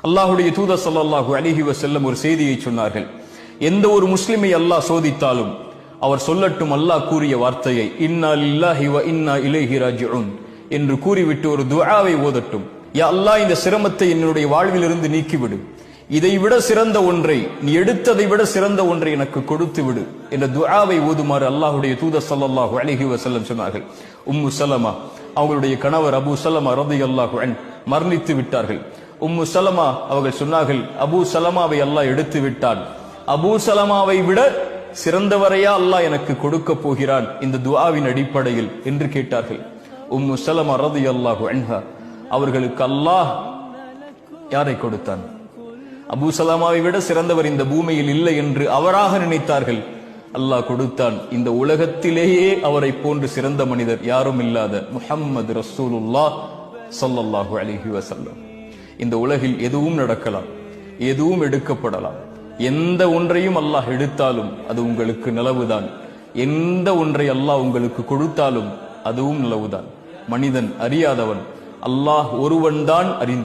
அல்லாஹ்வுடைய தூதர் ஸல்லல்லாஹு அலைஹி வஸல்லம் ஒரு செய்தியை சொன்னார்கள். எந்த ஒரு முஸ்லிமை அல்லாஹ் சோதித்தாலும் அவர் சொல்லட்டும் அல்லாஹ் கூறிய வார்த்தையை, இன்னா லில்லாஹி வ இன்னா இலைஹி ராஜிஊன் என்று கூறிவிட்டு ஒரு துஆவை ஓதட்டும். யா அல்லாஹ், இந்த சிரமத்தை என்னுடைய வாழ்விலிருந்து நீக்கிவிடு, இதைவிட சிறந்த ஒன்றை, நீ எடுத்ததை விட சிறந்த ஒன்றை எனக்கு கொடுத்து விடு என்ற துஆவை ஓதுமாறு அல்லாஹ்வுடைய தூதர் ஸல்லல்லாஹு அலைஹி வஸல்லம் சொன்னார்கள். உம்மு சலமா, அவங்களுடைய கணவர் அபூ சலமா ரலியல்லாஹு அன்ஹு மரணித்து விட்டார்கள். உம்மு சலமா அவர்கள் சொன்னார்கள், அபூ சலமாவை அல்லாஹ் எடுத்து விட்டான், அபூ சலமாவை விட சிறந்தவரையா அல்லாஹ் எனக்கு கொடுக்க போகிறான் இந்த துஆவின் அடிப்படையில் என்று கேட்டார்கள். உம்மு சலமா ரலியல்லாஹு அன்ஹா அவர்களுக்கு அல்லாஹ் யாரை கொடுத்தான்? அபூ சலமாவை விட சிறந்தவர் இந்த பூமியில் இல்லை என்று அவராக நினைத்தார்கள். அல்லாஹ் கொடுத்தான், இந்த உலகத்திலேயே அவரை போன்று சிறந்த மனிதர் யாரும் இல்லாத முஹம்மது ரசூலுல்லாஹ் ஸல்லல்லாஹு அலைஹி வஸல்லம். இந்த உலகில் எதுவும் நடக்கலாம், எதுவும் எடுக்கப்படலாம், எந்த ஒன்றையும் அல்லாஹ் எடுத்தாலும் அது உங்களுக்கு நலவுதான், எந்த ஒன்றை அல்லாஹ் உங்களுக்கு கொடுத்தாலும் அதுவும் நலவுதான். மனிதன் அறியாதவன், அல்லாஹ் ஒருவன் தான் அறிந்த